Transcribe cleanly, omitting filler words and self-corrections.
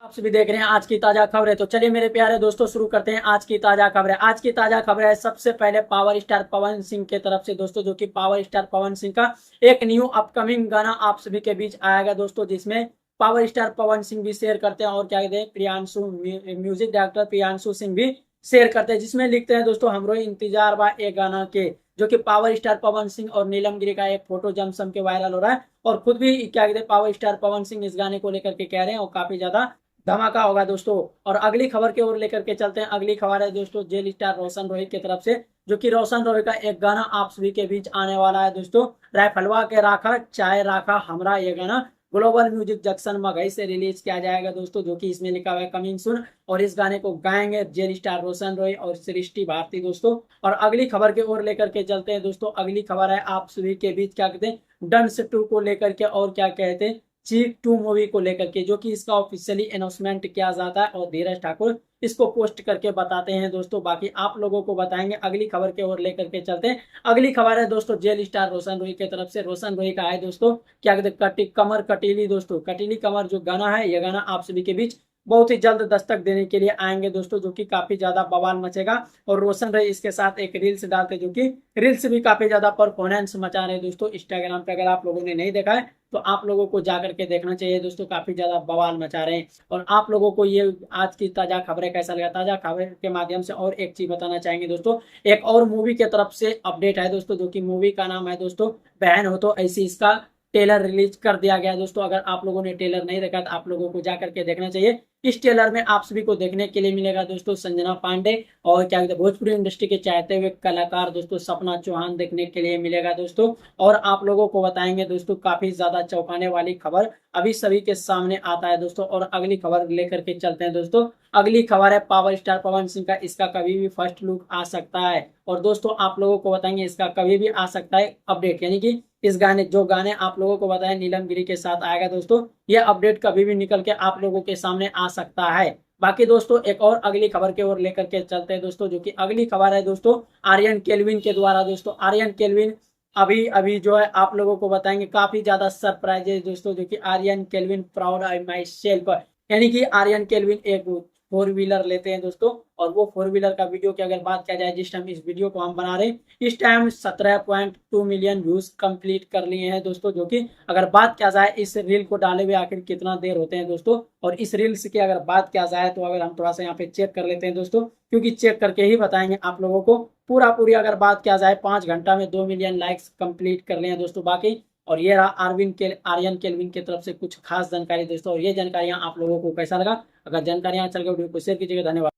आप सभी देख रहे हैं आज की ताजा खबर है। तो चलिए मेरे प्यारे दोस्तों शुरू करते हैं आज की ताजा खबर है। आज की ताजा खबर है सबसे पहले पावर स्टार पवन सिंह के तरफ से दोस्तों, जो कि पावर स्टार पवन सिंह का एक न्यू अपकमिंग गाना आप सभी के बीच आएगा दोस्तों, जिसमें पावर स्टार पवन सिंह भी शेयर करते हैं और क्या कहते हैं प्रियांशु म्यूजिक डायरेक्टर प्रियांशु सिंह भी शेयर करते हैं, जिसमें लिखते हैं दोस्तों हमरो इंतजार बा ए गाना के। जो कि पावर स्टार पवन सिंह और नीलम गिरी का एक फोटो जम के वायरल हो रहा है और खुद भी क्या कहते हैं पावर स्टार पवन सिंह इस गाने को लेकर के कह रहे हैं और काफी ज्यादा धमाका होगा दोस्तों। और अगली खबर की ओर लेकर के चलते हैं। अगली खबर है दोस्तों जेल स्टार रोशन रोहित की तरफ से, जो कि रोशन रोहित का एक गाना आप सभी के बीच आने वाला है दोस्तों। रायफलवा के राखा चाय राखा हमरा, ये गाना ग्लोबल म्यूजिक जंक्शन मगही से रिलीज किया जाएगा दोस्तों, जो कि इसमें लिखा हुआ है कमिंग सुन। और इस गाने को गाएंगे जेल स्टार रोशन रोहित और सृष्टि भारती दोस्तों। और अगली खबर की ओर लेकर के चलते हैं दोस्तों। अगली खबर है आप सभी के बीच क्या कहते हैं डंस 2 को लेकर के और क्या कहते हैं चीक 2 मूवी को लेकर के, जो कि इसका ऑफिशियली अनाउंसमेंट किया जाता है और धीरज ठाकुर इसको पोस्ट करके बताते हैं दोस्तों। बाकी आप लोगों को बताएंगे। अगली खबर के ओर लेकर के चलते हैं। अगली खबर है दोस्तों जेल स्टार रोशन रोहित की तरफ से। रोशन रोहित का है दोस्तों क्या कहते हैं कमर कटीली दोस्तों, कटीली कमर जो गाना है, यह गाना आप सभी के बीच बहुत ही जल्द दस्तक देने के लिए आएंगे दोस्तों, जो कि काफी ज्यादा बवाल मचेगा। और रोशन रही इसके साथ एक रील्स डालते, जो कि रील्स भी काफी ज्यादा परफॉर्मेंस मचा रहे हैं दोस्तों इंस्टाग्राम पे। अगर आप लोगों ने नहीं देखा है तो आप लोगों को जाकर के देखना चाहिए दोस्तों, काफी ज्यादा बवाल मचा रहे हैं। और आप लोगों को ये आज की ताजा खबरें कैसा लगा, ताजा खबर के माध्यम से और एक चीज बताना चाहेंगे दोस्तों। एक और मूवी की तरफ से अपडेट है दोस्तों, जो कि मूवी का नाम है दोस्तों बहन हो तो ऐसी। इसका ट्रेलर रिलीज कर दिया गया दोस्तों। अगर आप लोगों ने ट्रेलर नहीं देखा तो आप लोगों को जाकर के देखना चाहिए। इस ट्रेलर में आप सभी को देखने के लिए मिलेगा दोस्तों संजना पांडे और क्या कहते हैं भोजपुरी इंडस्ट्री के चाहते हुए कलाकार दोस्तों सपना चौहान देखने के लिए मिलेगा दोस्तों। और आप लोगों को बताएंगे दोस्तों काफी ज्यादा चौंकाने वाली खबर अभी सभी के सामने आता है दोस्तों। और अगली खबर लेकर के चलते हैं दोस्तों। अगली खबर है पावर स्टार पवन सिंह का, इसका कभी भी फर्स्ट लुक आ सकता है। और दोस्तों आप लोगों को बताएंगे इसका कभी भी आ सकता है अपडेट, यानी कि इस गाने आप लोगों को बताया नीलम गिरी के साथ आएगा दोस्तों। यह अपडेट कभी भी निकल के आप लोगों के सामने आ सकता है। बाकी दोस्तों एक और अगली खबर की ओर लेकर के चलते हैं दोस्तों, जो कि अगली खबर है दोस्तों आर्यन केल्विन के द्वारा दोस्तों। आर्यन केल्विन अभी अभी जो है आप लोगों को बताएंगे काफी ज्यादा सरप्राइज है दोस्तों, जो कि Aryan Kelvin proud I myself, यानी कि आर्यन केल्विन एक 4 व्हीलर लेते हैं दोस्तों। और वो 4 व्हीलर का वीडियो की अगर बात किया जाए, जिस टाइम इस वीडियो को हम बना रहे हैं इस टाइम 17.2 मिलियन व्यूज कंप्लीट कर लिए हैं दोस्तों। जो कि अगर बात किया जाए इस रील को डाले हुए आखिर कितना देर होते हैं दोस्तों, और इस रील्स की अगर बात किया जाए तो अगर हम थोड़ा सा यहाँ पे चेक कर लेते हैं दोस्तों, क्योंकि चेक करके ही बताएंगे आप लोगों को पूरी अगर बात किया जाए 5 घंटा में 2 मिलियन लाइक्स कंप्लीट कर लिए हैं दोस्तों बाकी। और ये रहा आर्यन केल्विन की तरफ से कुछ खास जानकारी दोस्तों। और ये जानकारियां आप लोगों को कैसा लगा, अगर जानकारियां अच्छा लगे वीडियो को शेयर कीजिएगा। धन्यवाद।